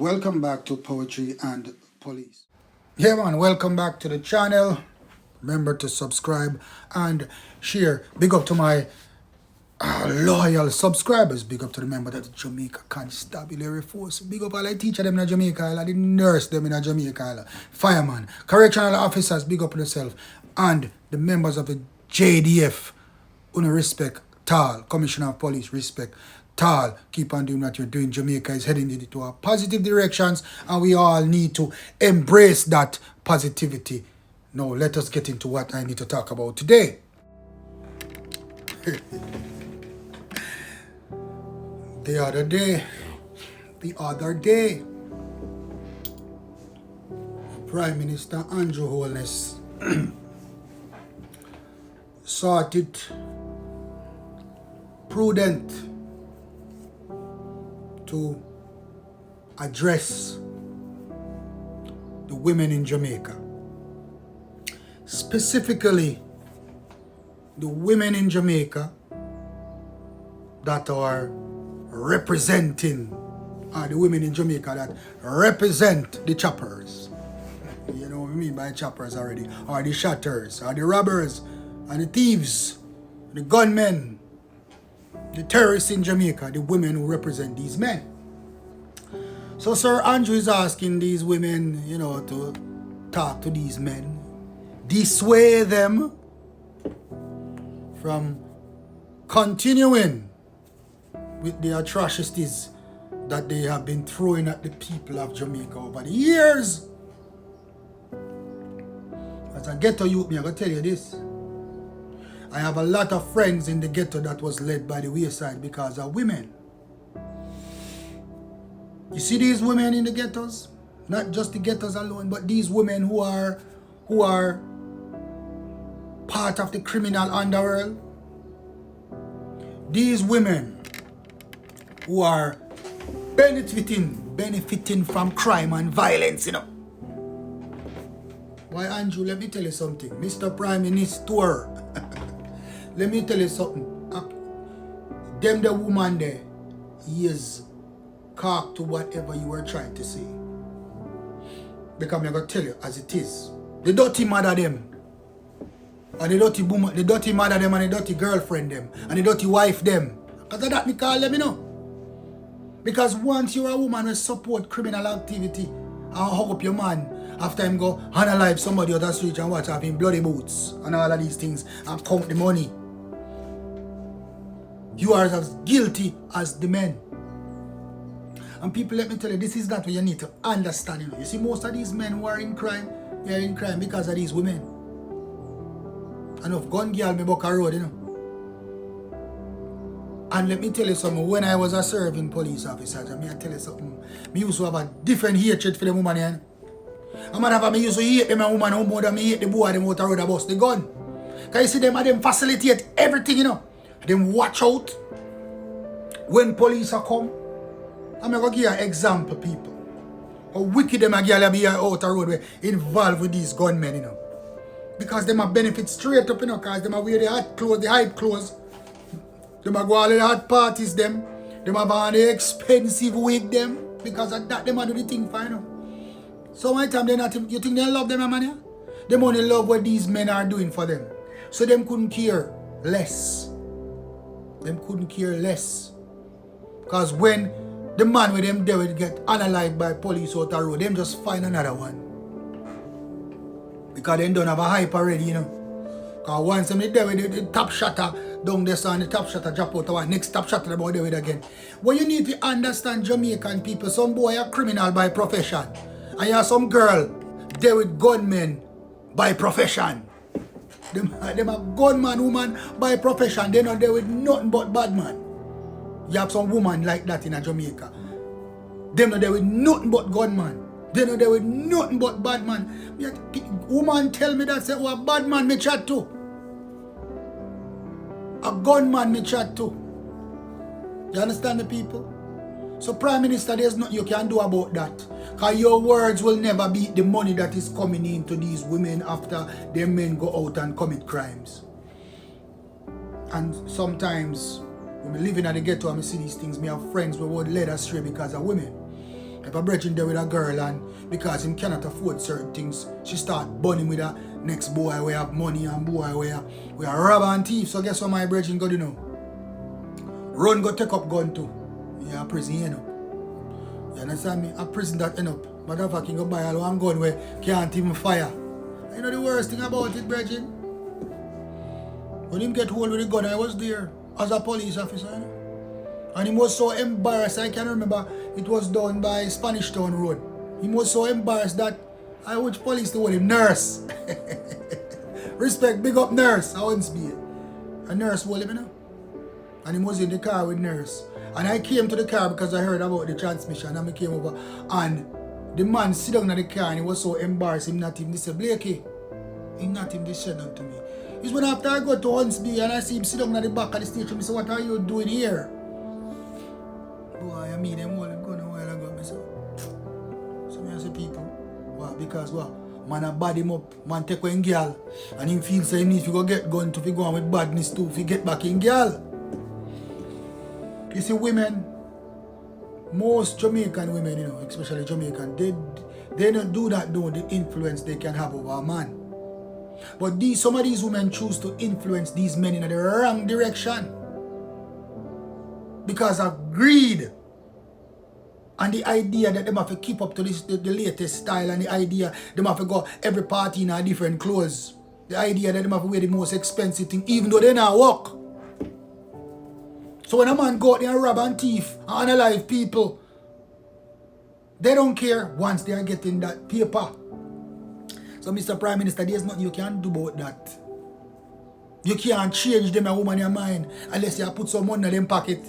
Welcome back to Poetry and Police. Yeah, man, welcome back to the channel. Remember to subscribe and share. Big up to my loyal subscribers. Big up to the member that the Jamaica Constabulary Force. Big up all the teacher them in Jamaica Island, the nurse them in Jamaica Island, fireman, correctional officers, big up on yourself, and the members of the JDF. Una respect, tall, Commissioner of Police, respect, tall. Keep on doing what you're doing. Jamaica is heading into a positive directions, and we all need to embrace that positivity. Now, let us get into what I need to talk about today. The other day, Prime Minister Andrew Holness thought it prudent to address the women in Jamaica. Specifically, the women in Jamaica that are representing, the women in Jamaica that represent the choppers. You know what I mean by choppers already, or the shotters, or the robbers, and the thieves, the gunmen, the terrorists in Jamaica, the women who represent these men. So Sir Andrew is asking these women, to talk to these men, dissuade them from continuing with the atrocities that they have been throwing at the people of Jamaica over the years. As a ghetto youth, I'm going to tell you this. I have a lot of friends in the ghetto that was led by the wayside because of women. You see these women in the ghettos? Not just the ghettos alone, but these women who are part of the criminal underworld. These women who are benefiting from crime and violence, Why, Andrew, let me tell you something. Mr. Prime Minister, let me tell you something. Them the woman there, he is cock to whatever you were trying to say. Because I'm going to tell you as it is. The dirty mother them, and the dirty woman, the dirty mother them, and the dirty girlfriend them, and the dirty wife them. Because of that, me call them, Because once you're a woman who support criminal activity and hug up your man after him go unalive somebody on the street and watch have him bloody boots and all of these things and count the money, you are as guilty as the men. And people, let me tell you, this is not what you need to understand. You see, most of these men who are in crime, they are in crime because of these women. Enough gun girl me buck a road, And let me tell you something, when I was a serving police officer, I tell you something, me used to have a different hatred for the woman here. I might have me used to hate them woman no more than me hate the boy them out the road bust the gun. Because you see them facilitate everything, Them watch out when police are come. I'm going to give you an example, people. How wicked them girl be out the road involved with these gunmen, Because them a benefit straight up, because them a wear the hot clothes, the hype clothes. Them a go all the hot parties, them. Them a buy the expensive wig, them. Because of that, them a do the thing for, So one time, you think they love them, man, yeah? Them only love what these men are doing for them. So them couldn't care less. Them couldn't care less. Because when the man with them there will get unalived by police out the road, them just find another one. Because they don't have a hype already, Because once them there with the top shotter down there, and the top shotter drop out the one, next top shotter about there with again. What you need to understand, Jamaican people, some boy are criminal by profession. And you have some girl there with gunmen by profession. Them a gunman woman by profession. They're not there with nothing but bad man. You have some woman like that in Jamaica. They're not there with nothing but gunman. They're not there with nothing but bad man. Yet, woman tell me that say, a bad man me chat to. A gunman me chat to. You understand the people? So Prime Minister, there's nothing you can do about that. Because your words will never beat the money that is coming into these women after their men go out and commit crimes. And sometimes, when we live in the ghetto and we see these things, we have friends who were led astray because of women. If a brethren there with a girl and because him cannot afford certain things, she start burning with a next boy we have money and boy we are robber and thief. So guess what my brethren go do now? Run go take up gun too. Yeah, prison end up. You understand me? A prison that end up. Motherfucking go buy all one gun where can't even fire. You know the worst thing about it, brethren? When him get hold with the gun, I was there as a police officer. You know? And he was so embarrassed. I can remember it was done by Spanish Town Road. He was so embarrassed that I would police to hold him nurse. Respect, big up nurse. I wouldn't be it. A nurse hold him, you know? And he was in the car with nurse. And I came to the car because I heard about the transmission. And I came over and the man sit down in the car and he was so embarrassed. Him not even say, Blakey, he not even said nothing to me. It's when after I go to Huntsby and I see him sit down at the back of the station, I say, what are you doing here? Boy, I mean them all them gun a while ago, myself. So I say people, what? Because what? Man a bad him up, man take one girl, and him feel say he need to go get gun to fi go on with badness too, fi get back in girl. You see women, most Jamaican women, you know, especially Jamaican, they don't do that though, the influence they can have over a man. But some of these women choose to influence these men in the wrong direction. Because of greed and the idea that they have to keep up to the latest style, and the idea they have to go every party in a different clothes. The idea that they have to wear the most expensive thing even though they not work. So when a man go out there and rob and thief and unalive people, they don't care once they are getting that paper. So Mr. Prime Minister, there's nothing you can do about that. You can't change them a woman in your mind unless you put some money in them pocket.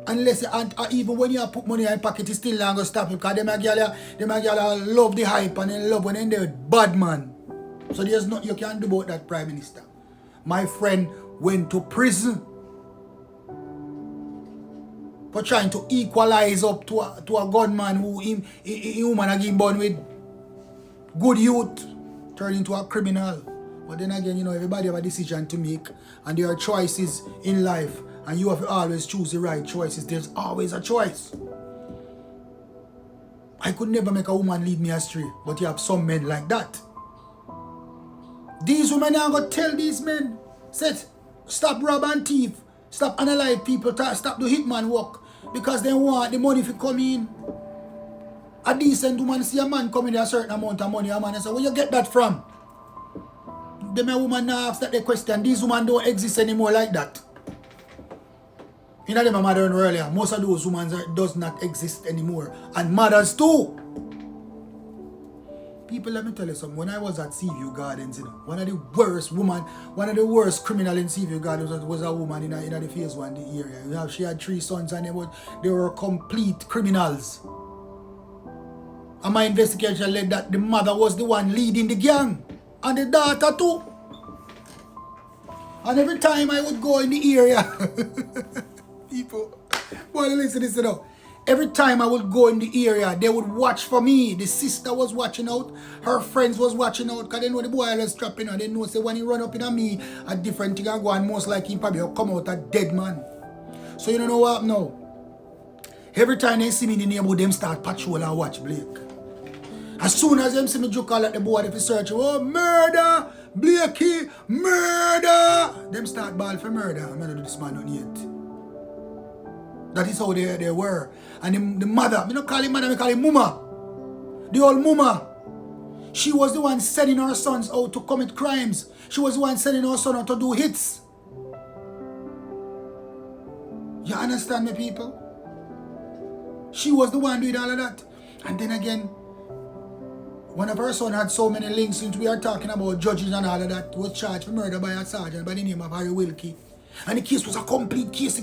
Unless even when you put money in your pocket, it's still not going to stop you because them a girl love the hype and they love when they're bad man. So there's nothing you can do about that, Prime Minister. My friend went to prison for trying to equalize up to a gunman who human again born with good youth, turn into a criminal. But then again, you know, everybody have a decision to make and there are choices in life. And you have to always choose the right choices. There's always a choice. I could never make a woman lead me astray, but you have some men like that. These women are going to tell these men, said, stop rob and thief, stop unalive people, stop the hitman work, because they want the money to come in. A decent woman see a man coming with a certain amount of money, a man and say, where you get that from? Them a woman now ask that they question. These women don't exist anymore like that. You know, them mother earlier, most of those women does not exist anymore. And mothers too. People, let me tell you something. When I was at Seaview Gardens, you know, one of the worst criminal in Seaview Gardens was a woman in the phase one, the area. You know, she had 3 sons and they were complete criminals. And my investigation led that the mother was the one leading the gang. And the daughter too. And every time I would go in the area, people, boy, listen to this, you know. Every time I would go in the area, they would watch for me. The sister was watching out. Her friends was watching out. Because they know the boy was trapping and they know say when he run up in on me, a different thing I go and most likely he probably will come out a dead man. So you don't know what now? Every time they see me in the neighborhood, them start patrol and watch Blake. As soon as them see me joke at the boy, if they search, oh, murder, Blakey, murder. Them start ball for murder. I'm not do this man not yet. That is how they were. And the mother, I don't call him mother, I call him mama. The old mama. She was the one sending her sons out to commit crimes. She was the one sending her son out to do hits. You understand me, people? She was the one doing all of that. And then again, one of her sons had so many links, since we are talking about judges and all of that, was charged for murder by a sergeant by the name of Harry Wilkie. And the case was a complete case. The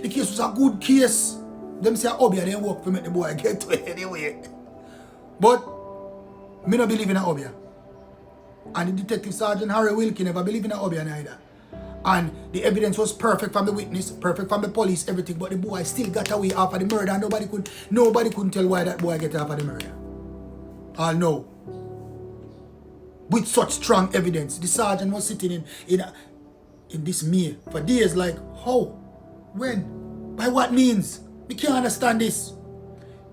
case was a good case. Them say, Obia didn't work for make the boy get to it anyway. But, me not believe in Obia. And the detective sergeant Harry Wilkie never believed in Obia neither. And the evidence was perfect from the witness, perfect from the police, everything. But the boy still got away after the murder. And nobody couldn't tell why that boy get after the murder. All know. With such strong evidence. The sergeant was sitting in this meal for days like, how? When? By what means? We can't understand this.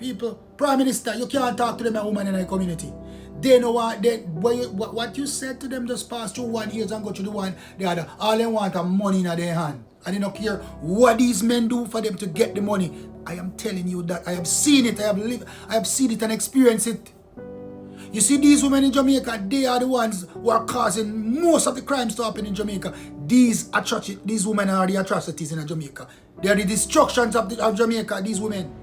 People, Prime Minister, you can't talk to them a woman in a community. They know what you said to them just pass through one ears and go through the other. All they want is money in their hand. And they don't care what these men do for them to get the money. I am telling you that I have seen it, I have seen it and experienced it. You see, these women in Jamaica, they are the ones who are causing most of the crimes to happen in Jamaica. These women are the atrocities in Jamaica. They are the destructions of Jamaica, these women.